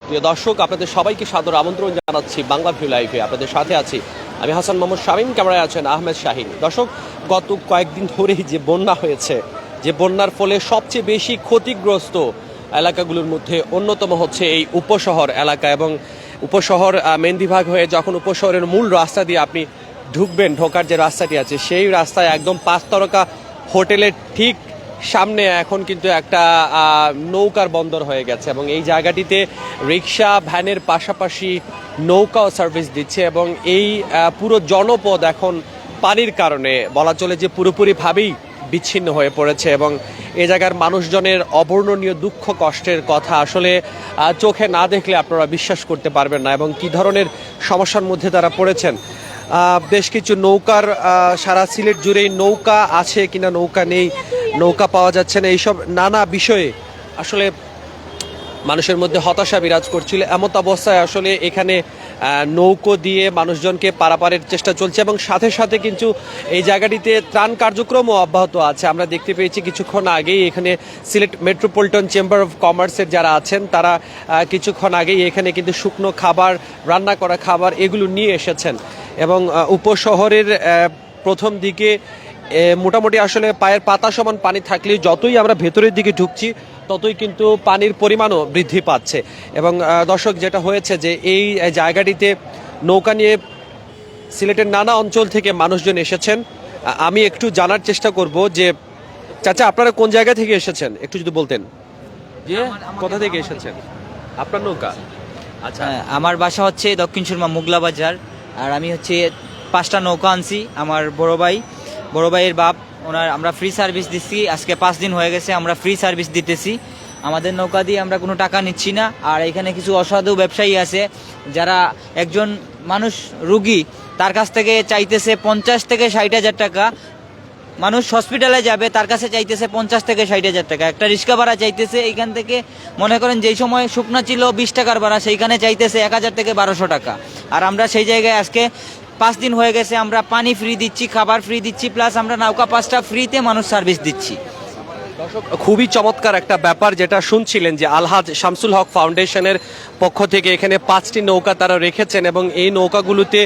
প্রিয় দর্শক, আপনাদের সবাইকে সাদর আমন্ত্রণ জানাচ্ছি বাংলাভিউ লাইভে। আপনাদের সাথে আছি আমি হাসান মোহাম্মদ শামীম, ক্যামেরায় আছেন আহমেদ শাহিন। দর্শক, গত কয়েকদিন ধরেই যে বন্যা হয়েছে, যে বন্যার ফলে সবচেয়ে বেশি ক্ষতিগ্রস্ত এলাকাগুলোর মধ্যে অন্যতম হচ্ছে এই উপশহর এলাকা। এবং উপশহর মেন্দিভাগ হয়ে যখন উপশহরের মূল রাস্তা দিয়ে আপনি ঢুকবেন, ঢোকার যে রাস্তাটি আছে সেই রাস্তায় একদম 5 তারকা হোটেলের ঠিক সামনে এখন কিন্তু একটা নৌকার বন্দর হয়ে গেছে এবং এই জায়গাটিতে রিক্সা ভ্যানের পাশাপাশি নৌকাও সার্ভিস দিচ্ছে। এবং এই পুরো জনপদ এখন পানির কারণে বলা চলে যে পুরোপুরিভাবেই বিচ্ছিন্ন হয়ে পড়েছে। এবং এ জায়গার মানুষজনের অবর্ণনীয় দুঃখ কষ্টের কথা আসলে চোখে না দেখলে আপনারা বিশ্বাস করতে পারবেন না এবং কী ধরনের সমস্যার মধ্যে তারা পড়েছেন। বেশ কিছু নৌকার সারা সিলেট জুড়েই নৌকা আছে কিনা, নৌকা নেই, নৌকা পাওয়া যাচ্ছে না, এইসব নানা বিষয়ে আসলে মানুষের মধ্যে হতাশা বিরাজ করছিল। এমত অবস্থায় আসলে এখানে নৌকো দিয়ে মানুষজনকে পারাপারের চেষ্টা চলছে এবং সাথে সাথে কিন্তু এই জায়গাটিতে ত্রাণ কার্যক্রমও অব্যাহত আছে। আমরা দেখতে পেয়েছি কিছুক্ষণ আগেই এখানে সিলেট মেট্রোপলিটন চেম্বার অফ কমার্সের যারা আছেন তারা কিছুক্ষণ আগেই এখানে কিন্তু শুকনো খাবার, রান্না করা খাবার এগুলো নিয়ে এসেছেন। এবং উপশহরের প্রথম দিকে মোটামুটি আসলে পায়ের পাতা সমান পানি থাকলে যতই আমরা ভেতরের দিকে ঢুকছি ততই কিন্তু পানির পরিমাণও বৃদ্ধি পাচ্ছে। এবং দর্শক, যেটা হয়েছে যে এই জায়গাটিতে নৌকা নিয়ে সিলেটের নানা অঞ্চল থেকে মানুষজন এসেছেন। আমি একটু জানার চেষ্টা করব যে চাচা, আপনারা কোন জায়গা থেকে এসেছেন একটু যদি বলতেন, যে কোথা থেকে এসেছেন? আপনার নৌকা? আচ্ছা, আমার বাসা হচ্ছে দক্ষিণ সুরমা মুগলা বাজার। আর আমি হচ্ছে 5টা নৌকা আনছি। আমার বড় ভাইয়ের বাপ ওনার আমরা ফ্রি সার্ভিস দিচ্ছি। আজকে 5 দিন হয়ে গেছে আমরা ফ্রি সার্ভিস দিতেছি। আমাদের নৌকা দিয়ে আমরা কোনো টাকা নিচ্ছি না। আর এখানে কিছু অসাধু ব্যবসায়ী আছে যারা একজন মানুষ রুগী, তার কাছ থেকে চাইতেছে 50 থেকে 60 হাজার টাকা। মানুষ হসপিটালে যাবে, তার কাছে চাইতেছে 50 থেকে 60 হাজার টাকা। একটা রিক্সা ভাড়া চাইতেছে এইখান থেকে, মনে করেন যেই সময় শুকনা ছিল 20 টাকার ভাড়া, সেইখানে চাইতেছে 1000 থেকে 1200 টাকা। আর আমরা সেই জায়গায় আজকে 5 দিন হয়ে গেছে আমরা পানি ফ্রি দিচ্ছি, খাবার ফ্রি দিচ্ছি, প্লাস আমরা নৌকা 5টা ফ্রিতে মানুষ সার্ভিস দিচ্ছি। দর্শক, খুবই চমৎকার একটা ব্যাপার যেটা শুনছিলেন যে আলহাজ শামসুল হক ফাউন্ডেশনের পক্ষ থেকে এখানে 5টি নৌকা তারা রেখেছেন এবং এই নৌকাগুলোতে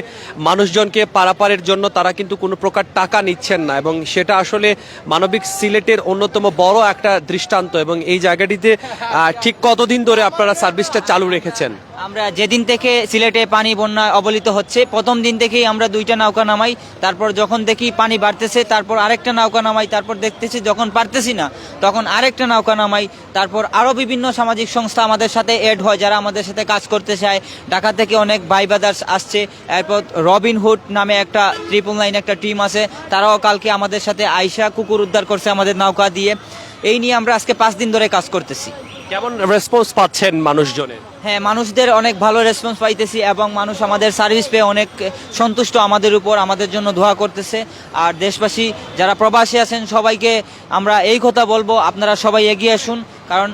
মানুষজনকে পারাপারের জন্য তারা কিন্তু কোনো প্রকার টাকা নিচ্ছেন না। এবং সেটা আসলে মানবিক সিলেটের অন্যতম বড় একটা দৃষ্টান্ত। এবং এই জায়গাটিতে ঠিক কতদিন ধরে আপনারা সার্ভিসটা চালু রেখেছেন? আমরা যেদিন থেকে সিলেটে পানি বন্যা অবলিত হচ্ছে প্রথম দিন থেকেই আমরা 2টা নৌকা নামাই। তারপর যখন দেখি পানি বাড়তেছে তারপর আরেকটা নৌকা নামাই। তারপর দেখতেছি যখন পারতেছি না তখন আরেকটা নৌকা নামাই। তারপর আরও বিভিন্ন সামাজিক সংস্থা আমাদের সাথে এড হয়, যারা আমাদের সাথে কাজ করতে চায়। ঢাকা থেকে অনেক ভাই ব্রাদার্স আসছে। এরপর রবিনহুড নামে একটা 999 একটা টিম আছে, তারাও কালকে আমাদের সাথে আইসা কুকুর উদ্ধার করছে আমাদের নৌকা দিয়ে। এই নিয়ে আমরা আজকে 5 দিন ধরে কাজ করতেছি। কেমন রেসপন্স পাচ্ছেন মানুষজনের? হ্যাঁ, মানুষদের অনেক ভালো রেসপন্স পাইতেছি এবং মানুষ আমাদের সার্ভিস পেয়ে অনেক সন্তুষ্ট আমাদের উপর, আমাদের জন্য দোয়া করতেছে। আর দেশবাসী যারা প্রবাসী আছেন সবাইকে আমরা এই কথা বলবো, আপনারা সবাই এগিয়ে আসুন, কারণ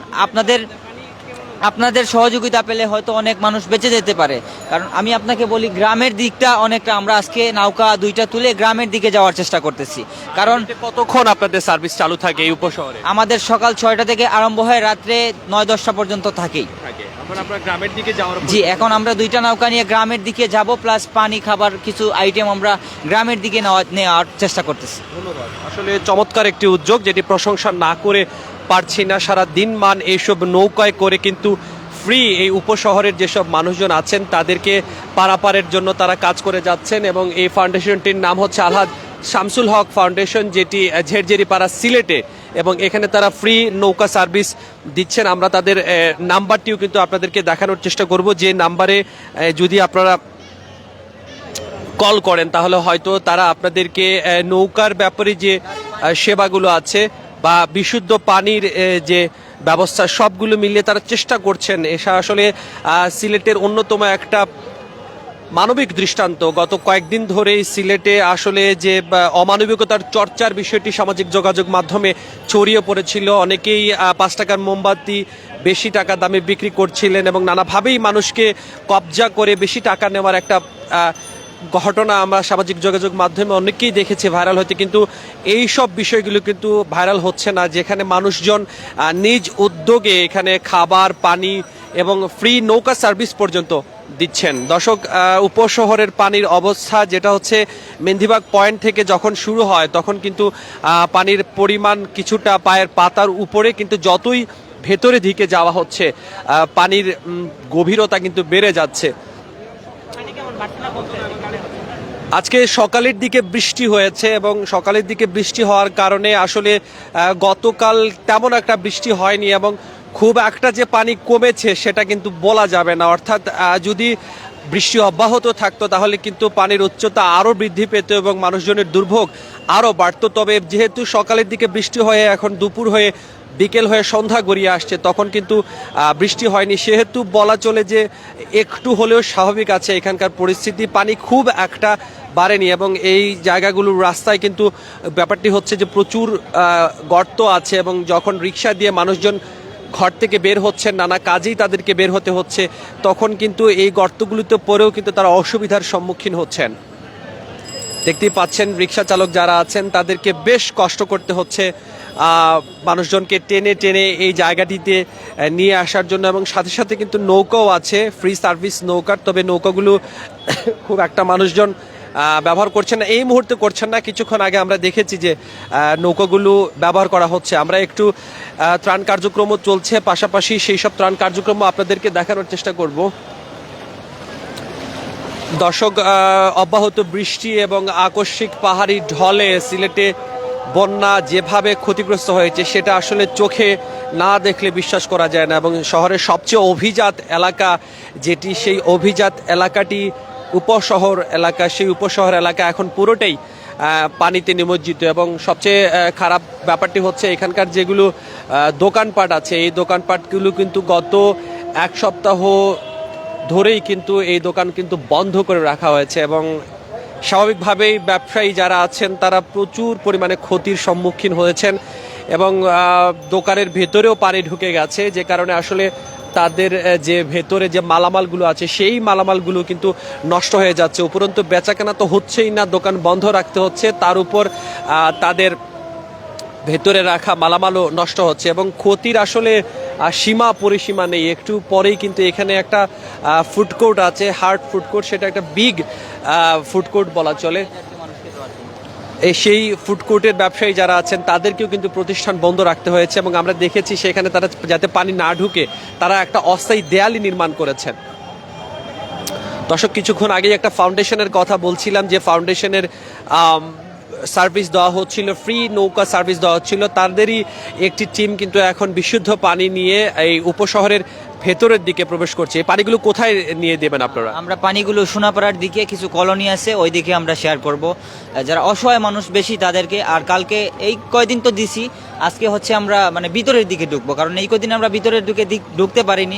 আপনাদের সহযোগিতা পেলে হয়তো অনেক মানুষ বেঁচে যেতে পারে। কারণ আমি আপনাকে বলি, গ্রামের দিকটা অনেকটা আমরা আজকে নৌকা 2টা তুলে গ্রামের দিকে যাওয়ার চেষ্টা করতেছি। কারণ কতক্ষণ আপনাদের সার্ভিস চালু থাকে এই উপশহরে? আমাদের সকাল 6টা থেকে আরম্ভ হয় রাত্রে 9-10টা পর্যন্ত থাকেই। গ্রামের দিকে যাওয়ার জি, এখন আমরা 2টা নৌকা নিয়ে গ্রামের দিকে যাব, প্লাস পানি খাবার কিছু আইটেম আমরা গ্রামের দিকে নেওয়ার চেষ্টা করতেছি। ধন্যবাদ। আসলে চমৎকার একটি উদ্যোগ, যেটি প্রশংসা না করে পারছি না। সারা দিন মান এইসব নৌকায় করে কিন্তু ফ্রি এই উপশহরের যেসব মানুষজন আছেন তাদেরকে পারাপারের জন্য তারা কাজ করে যাচ্ছেন। এবং এই ফাউন্ডেশনটির নাম হচ্ছে আলহাজ শামসুল হক ফাউন্ডেশন, যেটি ঝেরঝেরিপাড়া সিলেটে। এবং এখানে তারা ফ্রি নৌকা সার্ভিস দিচ্ছেন। আমরা তাদের নাম্বারটিও কিন্তু আপনাদেরকে দেখানোর চেষ্টা করব, যে নাম্বারে যদি আপনারা কল করেন তাহলে হয়তো তারা আপনাদেরকে নৌকার ব্যাপারে যে সেবাগুলো আছে বা বিশুদ্ধ পানির যে ব্যবস্থা সবগুলো মিলিয়ে তারা চেষ্টা করছেন। এসা আসলে সিলেটের অন্যতম একটা মানবিক দৃষ্টান্ত। গত কয়েকদিন ধরেই সিলেটে আসলে যে অমানবিকতার চর্চার বিষয়টি সামাজিক যোগাযোগ মাধ্যমে ছড়িয়ে পড়েছিল। অনেকেই 5 টাকার মোমবাতি বেশি টাকা দামে বিক্রি করছিলেন এবং নানাভাবেই মানুষকে কবজা করে বেশি টাকা নেওয়ার একটা ঘটনা আমরা সামাজিক যোগাযোগ মাধ্যমে অনেকেই দেখেছি ভাইরাল হতে। কিন্তু এই সব বিষয়গুলো কিন্তু ভাইরাল হচ্ছে না, যেখানে মানুষজন নিজ উদ্যোগে এখানে খাবার পানি এবং ফ্রি নৌকা সার্ভিস পর্যন্ত দিচ্ছেন। দর্শক, উপশহরের পানির অবস্থা যেটা হচ্ছে মেন্দিবাগ পয়েন্ট থেকে যখন শুরু হয় তখন কিন্তু পানির পরিমাণ কিছুটা পায়ের পাতার উপরে, কিন্তু যতই ভেতরে দিকে যাওয়া হচ্ছে পানির গভীরতা কিন্তু বেড়ে যাচ্ছে। আজকে সকালের দিকে বৃষ্টি হয়েছে এবং সকালের দিকে বৃষ্টি হওয়ার কারণে আসলে গতকাল তেমন একটা বৃষ্টি হয়নি এবং খুব একটা যে পানি কমেছে সেটা কিন্তু বলা যাবে না। অর্থাৎ যদি বৃষ্টি অব্যাহত থাকতো তাহলে কিন্তু পানির উচ্চতা আরও বৃদ্ধি পেত এবং মানুষজনের দুর্ভোগ আরও বাড়তো। তবে যেহেতু সকালের দিকে বৃষ্টি হয়ে এখন দুপুর হয়ে বিকেল হয়ে সন্ধ্যা গড়িয়ে আসছে, তখন কিন্তু বৃষ্টি হয়নি, সেহেতু বলা চলে যে একটু হলেও স্বাভাবিক আছে এখানকার পরিস্থিতি। পানি খুব একটা বাড়েনি এবং এই জায়গাগুলোর রাস্তায় কিন্তু ব্যাপারটি হচ্ছে যে প্রচুর গর্ত আছে এবং যখন রিক্সা দিয়ে মানুষজন ঘর থেকে বের হচ্ছেন, নানা কাজেই তাদেরকে বের হতে হচ্ছে, তখন কিন্তু এই গর্তগুলিতে পড়েও কিন্তু তারা অসুবিধার সম্মুখীন হচ্ছেন। দেখতেই পাচ্ছেন রিক্সা চালক যারা আছেন তাদেরকে বেশ কষ্ট করতে হচ্ছে মানুষজনকে টেনে টেনে এই জায়গাটিতে নিয়ে আসার জন্য, এবং সাথে সাথে কিন্তু নৌকাও আছে, ফ্রি সার্ভিস নৌকার। তবে নৌকাগুলো খুব একটা মানুষজন ব্যবহার করছেন না, এই মুহূর্তে করছেন না। কিছুক্ষণ আগে আমরা দেখেছি যে নৌকাগুলো ব্যবহার করা হচ্ছে। আমরা একটু ত্রাণ কার্যক্রমও চলছে, পাশাপাশি সেই সব ত্রাণ কার্যক্রম আপনাদেরকে দেখানোর চেষ্টা করব। দর্শক, অব্যাহত বৃষ্টি এবং আকস্মিক পাহাড়ি ঢলে সিলেটে বন্যা যেভাবে ক্ষতিগ্রস্ত হয়েছে সেটা আসলে চোখে না দেখলে বিশ্বাস করা যায় না। এবং শহরের সবচেয়ে অভিজাত এলাকা যেটি, সেই অভিজাত এলাকাটি উপশহর এলাকা, সেই উপশহর এলাকা এখন পুরোটাই পানিতে নিমজ্জিত। এবং সবচেয়ে খারাপ ব্যাপারটি হচ্ছে এখানকার যেগুলো দোকানপাট আছে, এই দোকানপাটগুলো কিন্তু গত এক সপ্তাহ ধরেই কিন্তু এই দোকান কিন্তু বন্ধ করে রাখা হয়েছে এবং স্বাভাবিকভাবেই ব্যবসায়ী যারা আছেন তারা প্রচুর পরিমাণে ক্ষতির সম্মুখীন হয়েছেন এবং দোকানের ভেতরেও পানি ঢুকে গেছে, যে কারণে আসলে তাদের যে ভেতরে যে মালামালগুলো আছে সেই মালামালগুলো কিন্তু নষ্ট হয়ে যাচ্ছে। উপরন্তু বেচাকেনা তো হচ্ছেই না, দোকান বন্ধ রাখতে হচ্ছে, তার উপর তাদের ভেতরে রাখা মালামালও নষ্ট হচ্ছে এবং ক্ষতির আসলে সীমা পরিসীমা নেই। একটু পরেই কিন্তু এখানে একটা ফুড কোর্ট আছে, হার্ট ফুড কোর্ট, সেটা একটা বিগ ফুড কোর্ট বলা চলে। সেই ফুড কোর্টের ব্যবসায়ী যারা আছেন তাদেরকেও কিন্তু প্রতিষ্ঠান বন্ধ রাখতে হয়েছে এবং আমরা দেখেছি সেখানে তারা যাতে পানি না ঢুকে তারা একটা অস্থায়ী দেয়ালই নির্মাণ করেছেন। দর্শক, কিছুক্ষণ আগেই একটা ফাউন্ডেশনের কথা বলছিলাম, যে ফাউন্ডেশনের সার্ভিস দেওয়া হচ্ছিল, ফ্রি নৌকা সার্ভিস দেওয়া হচ্ছিল, তাদেরই একটি টিম কিন্তু এখন বিশুদ্ধ পানি নিয়ে এই উপশহরের ভেতরের দিকে প্রবেশ করছে। এই পানিগুলো কোথায় নিয়ে দেবেন আপনারা? আমরা পানিগুলো সোনাপাড়ার দিকে কিছু কলোনি আছে ওই দিকে আমরা শেয়ার করব, যারা অসহায় মানুষ বেশি তাদেরকে। আর কালকে এই কয়দিন তো দিছি, আজকে হচ্ছে আমরা মানে ভিতরের দিকে ঢুকবো, কারণ এই কয়দিন আমরা ভিতরের দিকে ঢুকতে পারিনি,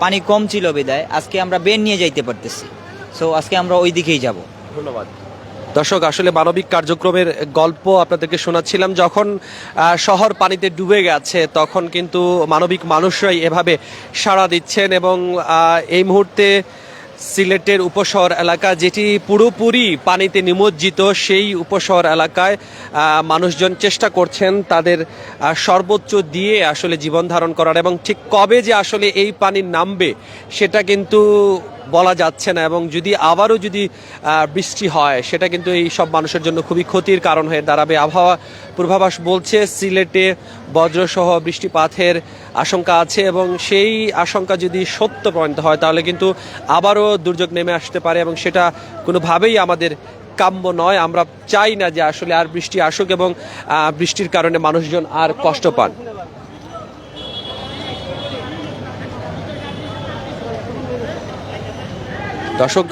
পানি কম ছিল বিদায়। আজকে আমরা বেন নিয়ে যাইতে পারতেছি, সো আজকে আমরা ওই দিকেই যাব। ধন্যবাদ। দর্শক, আসলে মানবিক কার্যক্রমের গল্প আপনাদেরকে শোনাচ্ছিলাম। যখন শহর পানিতে ডুবে গেছে তখন কিন্তু মানবিক মানুষরাই এভাবে সাড়া দিচ্ছেন এবং এই মুহূর্তে সিলেটের উপশহর এলাকা যেটি পুরোপুরি পানিতে নিমজ্জিত, সেই উপশহর এলাকায় মানুষজন চেষ্টা করছেন তাদের সর্বোচ্চ দিয়ে আসলে জীবন ধারণ করার, এবং ঠিক কবে যে আসলে এই পানি নামবে সেটা কিন্তু বলা যাচ্ছে না। এবং যদি আবারও যদি বৃষ্টি হয় সেটা কিন্তু এই সব মানুষের জন্য খুবই ক্ষতির কারণ হয়ে দাঁড়াবে। আবহাওয়া পূর্বাভাস বলছে সিলেটে বজ্রসহ বৃষ্টিপাতের আশঙ্কা আছে এবং সেই আশঙ্কা যদি সত্য প্রমাণিত হয় তাহলে কিন্তু আবারও দুর্যোগ নেমে আসতে পারে এবং সেটা কোনোভাবেই আমাদের কাম্য নয়। আমরা চাই না যে আসলে আর বৃষ্টি আসুক এবং বৃষ্টির কারণে মানুষজন আর কষ্ট পান। দর্শক,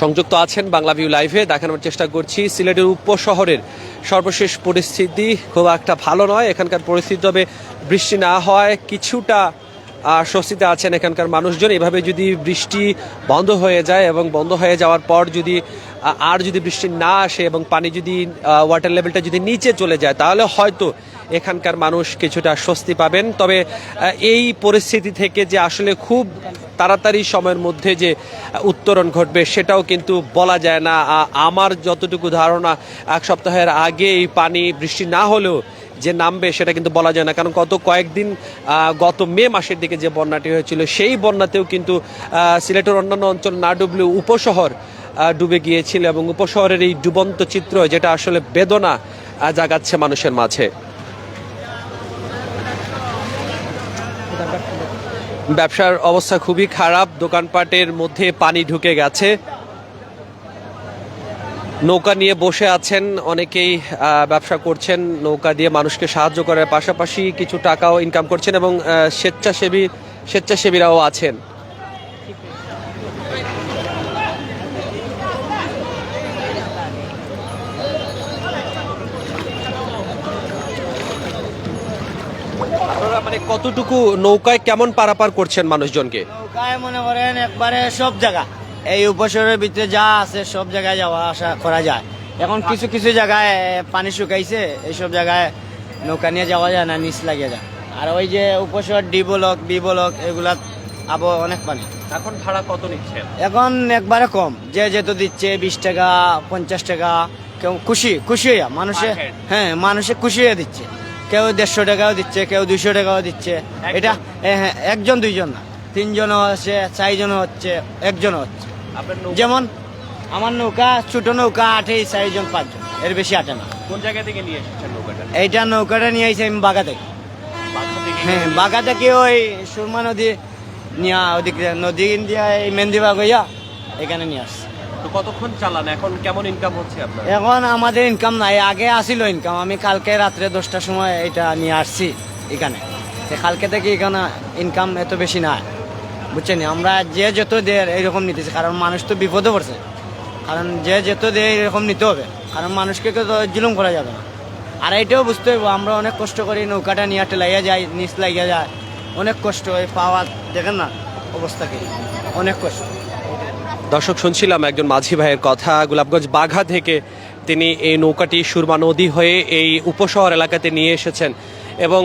সংযুক্ত আছেন বাংলাভিউ লাইভে, দেখানোর চেষ্টা করছি সিলেটের উপশহরের সর্বশেষ পরিস্থিতি। খুব একটা ভালো নয় এখানকার পরিস্থিতি, তবে বৃষ্টি না হয় কিছুটা স্বস্তিতে আছেন এখানকার মানুষজন। এভাবে যদি বৃষ্টি বন্ধ হয়ে যায় এবং বন্ধ হয়ে যাওয়ার পর যদি বৃষ্টি না আসে এবং পানি যদি ওয়াটার লেভেলটা যদি নিচে চলে যায় তাহলে হয়তো এখানকার মানুষ কিছুটা স্বস্তি পাবেন। তবে এই পরিস্থিতি থেকে যে আসলে খুব তাড়াতাড়ি সময়ের মধ্যে যে উত্তরণ ঘটবে সেটাও কিন্তু বলা যায় না। আমার যতটুকু ধারণা, এক সপ্তাহের আগে এই পানি বৃষ্টি না হলেও যে নামবে সেটা কিন্তু বলা যায় না, কারণ গত মে মাসের দিকে যে বন্যাটি হয়েছিল সেই বন্যাতেও কিন্তু সিলেটের অন্যান্য অঞ্চল না ডুবলেও উপশহর ডুবে গিয়েছিল, এবং উপশহরের এই ডুবন্ত চিত্র যেটা আসলে বেদনা জাগাচ্ছে মানুষের মাঝে। ব্যবসার অবস্থা খুবই খারাপ, দোকানপাটের মধ্যে পানি ঢুকে গেছে, নৌকা নিয়ে বসে আছেন অনেকেই, ব্যবসা করছেন, নৌকা দিয়ে মানুষকে সাহায্য করার পাশাপাশি কিছু টাকাও ইনকাম করছেন, এবং স্বেচ্ছাসেবীরাও আছেন। আপনারা মানে কতটুকু নৌকায় কেমন পারাপার করছেন মানুষজনকে? নৌকায় মনে করেন একবারে সব জায়গা, এই উপশহরের ভিতরে যা আছে সব জায়গায় যাওয়া আসা করা যায়। এখন কিছু কিছু জায়গায় পানি শুকাইছে, এইসব জায়গায় নৌকা নিয়ে যাওয়া যায় না, নিচ লাগিয়ে যায়। আর ওই যে উপশহর ডি ব্লক, বি ব্লক, এগুলা আবো অনেক পানি। এখন ভাড়া কত নিচ্ছেন? এখন একবারে কম, যে যেহেতু দিচ্ছে 20 টাকা 50 টাকা, কেউ খুশি হইয়া মানুষে, হ্যাঁ মানুষে খুশি হয়ে দিচ্ছে, কেউ 150 টাকাও দিচ্ছে, কেউ 200 টাকাও দিচ্ছে। এটা হ্যাঁ, একজন দুইজন না, 3 জনও হচ্ছে, 4 জনও হচ্ছে, একজনও হচ্ছে। যেমন আমার নৌকা, ছোট নৌকা আটে 4 জন 5 জন, এর বেশি আটে না। কোন জায়গা থেকে নিয়ে এসেছেন নৌকাটা? এইটা নৌকাটা নিয়ে আইছি আমি বাগা থেকে। হ্যাঁ, বাগা থেকে ওই সুরমা নদী নিয়ে ওদিকে নদী দিয়ে এই মেন্দিবাগ হইয়া এখানে নিয়ে আসছি। তো কতক্ষণ চালান? এখন কেমন ইনকাম হচ্ছে আপনার? এখন আমাদের ইনকাম নাই, আগে আসিল ইনকাম। আমি কালকে রাত্রে 10টার সময় এটা নিয়ে আসছি এখানে। কালকে থেকে এখানে ইনকাম এত বেশি না, বুঝছেন? আমরা যে যত দেয় এইরকম নিতেছি, কারণ মানুষ তো বিপদে পড়ছে। কারণ যে যত দেয় এরকম নিতে হবে, কারণ মানুষকে তো জুলুম করা যাবে না। আর এইটাও বুঝতে হবে, আমরা অনেক কষ্ট করি, নৌকাটা নিয়ে লাগিয়ে যায়, নিচ লাগিয়ে যায়, অনেক কষ্ট হয় পাওয়া। দেখেন না অবস্থা কি, অনেক কষ্ট। দর্শক, শুনছিলাম একজন মাঝি ভাইয়ের কথা, গোলাপগঞ্জ বাঘা থেকে তিনি এই নৌকাটি সুরমা নদী হয়ে এই উপশহর এলাকাতে নিয়ে এসেছেন, এবং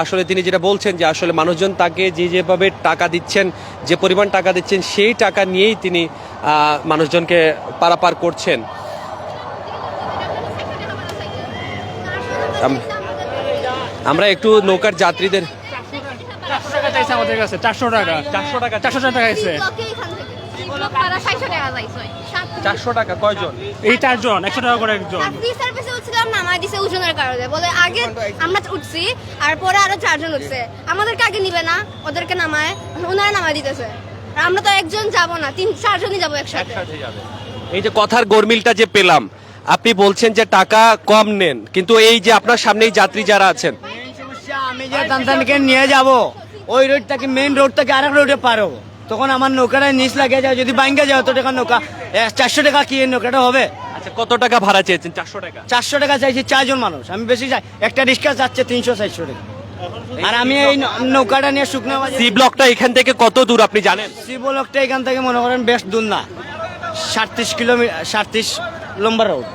আসলে তিনি যেটা বলছেন যে আসলে মানুষজন তাকে যেভাবে টাকা দিচ্ছেন, যে পরিমাণ টাকা দিচ্ছেন, সেই টাকা নিয়েই তিনি মানুষজনকে পারাপার করছেন। আমরা একটু নৌকার যাত্রীদের 400 টাকা চাইছে আমাদের কাছে, 400 টাকা 400 টাকা চাইছে। 400 টাকা কয়জন? এই 4 জন, 100 টাকা করে একজন। নামাই দিছে ওজনের কারণে, বলে আগে আমরা উঠছি আর পরে আরো 4 জন উঠছে, আমাদেরকে আগে নিবে না, ওদেরকে নামায়, ওনারা নামাই দিতেছে। আর আমরা তো একজন যাব না, 3-4 জনই যাবো একসাথে। এই যে কথার গরমিলটা যে পেলাম, আপনি বলছেন যে টাকা কম নেন, কিন্তু এই যে আপনার সামনেই যাত্রী যারা আছেন, আমি যে তানতানকে নিয়ে যাব ওই রোডটাকে, মেইন রোডটাকে আরেক রোডে পার হবো, তখন আমার নৌকাটা নিচ লাগিয়ে যায়, যদি বাইঙ্গা যায় অত টাকা নৌকা, 400 টাকা কি নৌকাটা হবে? আচ্ছা, কত টাকা ভাড়া চেয়েছেন? 400 টাকা। 400 টাকা চাইছি 4 জন মানুষ, আমি বেশি চাই, একটা রিক্সা যাচ্ছে 300-400 টাকা। আর আমি এই নৌকাটা নিয়ে শুকনো সি ব্লকটা এখান থেকে কত দূর আপনি জানেন? সি ব্লকটা এখান থেকে মনে করেন বেশ দূর না, 37 কিলোমিটার, 37 লম্বা রোড।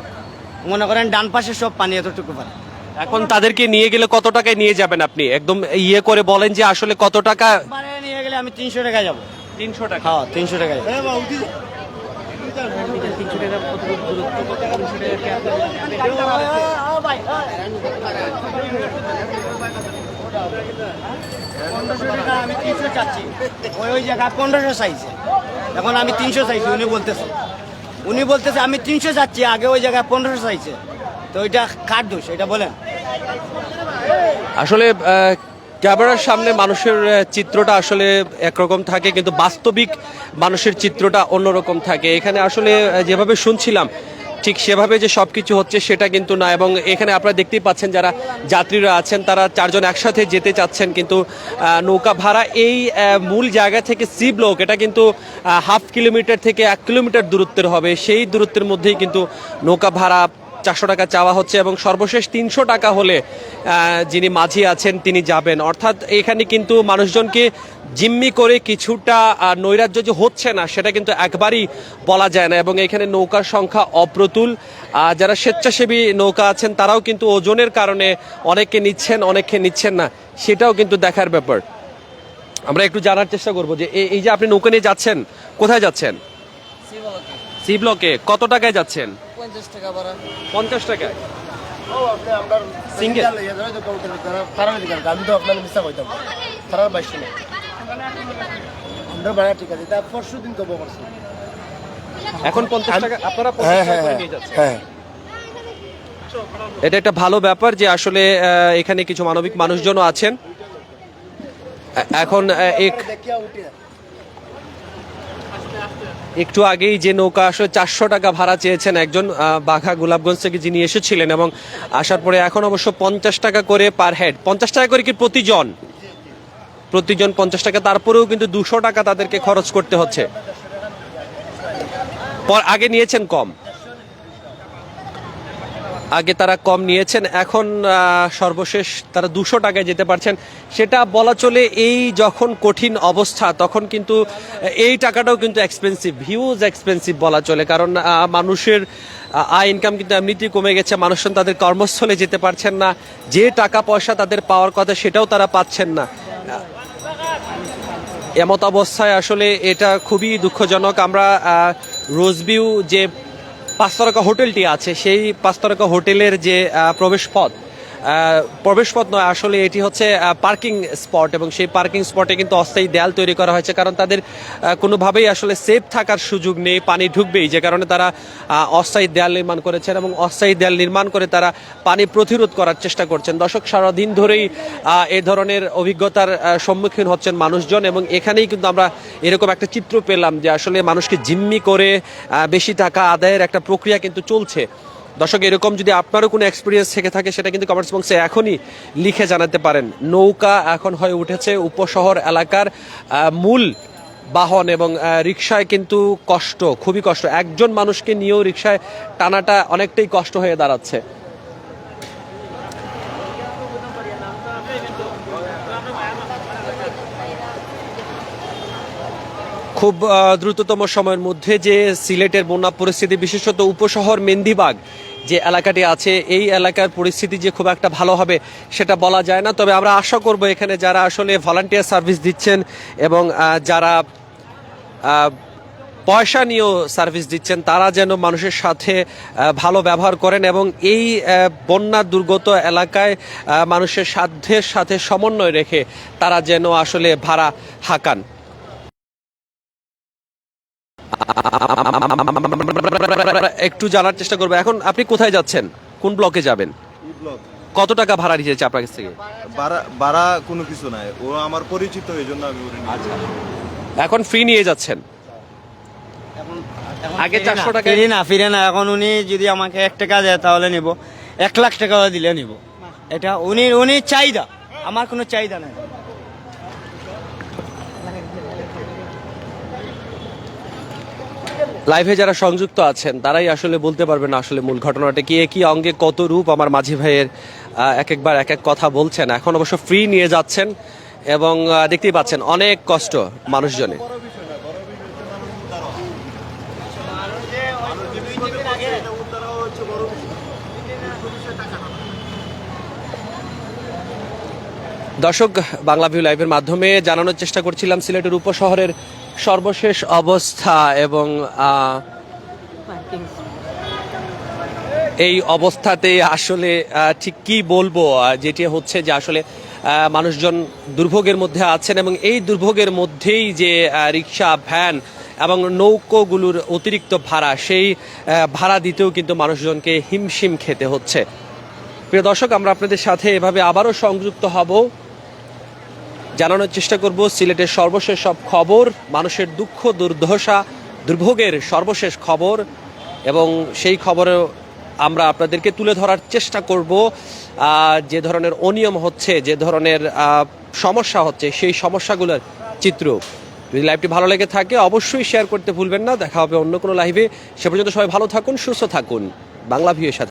মনে করেন ডান পাশে সব পানি, এতটুকু পানি। এখন তাদেরকে নিয়ে গেলে কত টাকায় নিয়ে যাবেন আপনি? একদম ইয়ে করে বলেন যে আসলে কত টাকা নিয়ে গেলে আমি 300 টাকা যাবো। 300 টাকা? হ্যাঁ, 300 টাকা যাবো। আমি 300 চাচ্ছি, ওই জায়গা 1500 চাইছে, এখন আমি 300 চাইছি। উনি বলতেছে আমি 300 চাচ্ছি, আগে ওই জায়গায় 1500 চাইছে, তো ওইটা কার দোষ এটা বলেন? আসলে ক্যামেরার সামনে মানুষের চিত্রটা আসলে একরকম থাকে, কিন্তু বাস্তবিক মানুষের চিত্রটা অন্যরকম থাকে। এখানে আসলে যেভাবে শুনছিলাম ঠিক সেভাবে যে সবকিছু হচ্ছে সেটা কিন্তু না, এবং এখানে আপনারা দেখতেই পাচ্ছেন যারা যাত্রীরা আছেন তারা 4 জন একসাথে যেতে চাচ্ছেন, কিন্তু নৌকা ভাড়া এই মূল জায়গা থেকে সি ব্লক, এটা কিন্তু 1/2 কিলোমিটার থেকে 1 কিলোমিটার দূরত্বের হবে, সেই দূরত্বের মধ্যেই কিন্তু নৌকা ভাড়া 400 টাকা চাওয়া হচ্ছে, এবং সর্বশেষ 300 টাকা হলে যিনি মাঝি আছেন তিনি যাবেন। অর্থাৎ এখানে কিন্তু মানুষজনকে জিম্মি করে কিছুটা নৈরাজ্য যে হচ্ছে না সেটা কিন্তু একবারই বলা যায় না, এবং এখানে নৌকার সংখ্যা অপ্রতুল। যারা স্বেচ্ছাসেবী নৌকা আছেন তারাও কিন্তু ওজনের কারণে অনেকে নিচ্ছেন, অনেকে নিচ্ছেন না, সেটাও কিন্তু দেখার ব্যাপার। আমরা একটু জানার চেষ্টা করব যে এই যে আপনি নৌকা নিয়ে যাচ্ছেন, কোথায় যাচ্ছেন? সি ব্লকে। কত টাকায় যাচ্ছেন? 50 টাকা ভাড়া। 50 টাকায়? সিঙ্গেল আমি তো আপনার মিশা কইতাম তারা বাইশো না আমরা ভাড়া ঠিক আছে তা পরশু দিন কব করছি এখন 50 টাকা আপনারা 50 হ্যাঁ টাকা হ্যাঁ করে নিয়ে যাচ্ছেন। হ্যাঁ এটা একটা ভালো ব্যাপার যে আসলে এখানে কিছু মানবিক মানুষজনও আছেন। এখন একটু আগেই যে নৌকা আসলে 400 টাকা ভাড়া চেয়েছেন একজন বাঘা গোলাপগঞ্জ থেকে যিনি এসেছিলেন, এবং আসার পরে এখন অবশ্য 50 টাকা করে পার হেড, 50 টাকা করে কি প্রতিজন 50 টাকা, তারপরেও কিন্তু 200 টাকা তাদেরকে খরচ করতে হচ্ছে। আগে নিয়েছেন কম, আগে তারা কম নিয়েছেন, এখন সর্বশেষ তারা 200 টাকায় যেতে পারছেন। সেটা বলা চলে এই যখন কঠিন অবস্থা তখন কিন্তু এই টাকাটাও কিন্তু এক্সপেন্সিভ, হিউজ এক্সপেন্সিভ বলা চলে, কারণ মানুষের আয় ইনকাম কিন্তু এমনিতেই কমে গেছে, মানুষজন তাদের কর্মস্থলে যেতে পারছেন না, যে টাকা পয়সা তাদের পাওয়ার কথা সেটাও তারা পাচ্ছেন না। এমত অবস্থায় আসলে এটা খুবই দুঃখজনক। আমরা রোজভিউ যে 5 তারকা হোটেলটি আছে সেই 5 তারকা হোটেলের যে প্রবেশ পথ নয়, আসলে এটি হচ্ছে পার্কিং স্পট, এবং সেই পার্কিং স্পটে কিন্তু অস্থায়ী দেয়াল তৈরি করা হয়েছে, কারণ তাদের কোনোভাবেই আসলে সেফ থাকার সুযোগ নেই, পানি ঢুকবেই, যে কারণে তারা অস্থায়ী দেয়াল নির্মাণ করেছেন এবং অস্থায়ী দেয়াল নির্মাণ করে তারা পানি প্রতিরোধ করার চেষ্টা করছেন। দর্শক, সারাদিন ধরেই এ ধরনের অভিজ্ঞতার সম্মুখীন হচ্ছেন মানুষজন, এবং এখানেই কিন্তু আমরা এরকম একটা চিত্র পেলাম যে আসলে মানুষকে জিম্মি করে বেশি টাকা আদায়ের একটা প্রক্রিয়া কিন্তু চলছে। দর্শক, এরকম যদি আপনারও কোনো এক্সপিরিয়েন্স থেকে থাকে সেটা কিন্তু কমেন্টস বক্সে এখনই লিখে জানাতে পারেন। নৌকা এখন হয়ে উঠেছে উপশহর এলাকার মূল বাহন, এবং রিকশায় কিন্তু কষ্ট, খুবই কষ্ট, একজন মানুষকে নিয়েও রিকশায় টানাটা অনেকটাই কষ্ট হয়ে দাঁড়াচ্ছে। খুব দ্রুততম সময়ের মধ্যে যে সিলেটের বন্যা পরিস্থিতি, বিশেষত উপশহর মেন্দিবাগ যে এলাকাটি আছে, এই এলাকার পরিস্থিতি যে খুব একটা ভালো হবে সেটা বলা যায় না। তবে আমরা আশা করব এখানে যারা আসলে ভলান্টিয়ার সার্ভিস দিচ্ছেন এবং যারা পয়সা নিয়েও সার্ভিস দিচ্ছেন তারা যেন মানুষের সাথে ভালো ব্যবহার করেন, এবং এই বন্যা দুর্গত এলাকায় মানুষের সাধ্যের সাথে সমন্বয় রেখে তারা যেন আসলে ভাড়া হাঁকান। একটু জানার চেষ্টা করবো, এখন আপনি কোথায় যাচ্ছেন, কোন ব্লকে যাবেন, কত টাকা ভাড়া নিয়েছে আপনার কাছ থেকে? ভাড়া কোনো কিছু নাই, ও আমার পরিচিত, এই জন্য আমি আচ্ছা, এখন ফ্রি নিয়ে যাচ্ছেন? আগে 400 টাকা ফিরে না, এখন উনি যদি আমাকে 1 টাকা দেয় তাহলে নিব, 1 লাখ টাকা দিলে নিব। এটা উনি চাহিদা, আমার কোনো চাহিদা নাই। লাইভে যারা সংযুক্ত আছেন তারাই আসলে বলতে পারবেন আসলে মূল ঘটনাটা কি, কি অঙ্গে কত রূপ। আমার মাঝি ভাইয়ের এক এক কথা বলছেন। এখন অবশ্য ফ্রি নিয়ে যাচ্ছেন এবং দেখতেই পাচ্ছেন অনেক কষ্ট মানুষজনের। দর্শক, বাংলাভিউ লাইভের মাধ্যমে জানানোর চেষ্টা করছিলাম সিলেটের উপশহরের সর্বশেষ অবস্থা, এবং এই অবস্থাতে আসলে ঠিক কি বলবো, যেটি হচ্ছে যে আসলে মানুষজন দুর্ভোগের মধ্যে আছেন, এবং এই দুর্ভোগের মধ্যেই যে রিক্সা, ভ্যান এবং নৌকোগুলোর অতিরিক্ত ভাড়া, সেই ভাড়া দিতেও কিন্তু মানুষজনকে হিমশিম খেতে হচ্ছে। প্রিয় দর্শক, আমরা আপনাদের সাথে এভাবে আবারও সংযুক্ত হব, জানানোর চেষ্টা করব সিলেটের সর্বশেষ সব খবর, মানুষের দুঃখ দুর্দশা দুর্ভোগের সর্বশেষ খবর, এবং সেই খবরও আমরা আপনাদেরকে তুলে ধরার চেষ্টা করব। যে ধরনের অনিয়ম হচ্ছে, যে ধরনের সমস্যা হচ্ছে, সেই সমস্যাগুলোর চিত্র। যদি লাইভটি ভালো লেগে থাকে অবশ্যই শেয়ার করতে ভুলবেন না। দেখা হবে অন্য কোনো লাইভে, সে পর্যন্ত সবাই ভালো থাকুন, সুস্থ থাকুন। বাংলাভিউয়ের সাথে।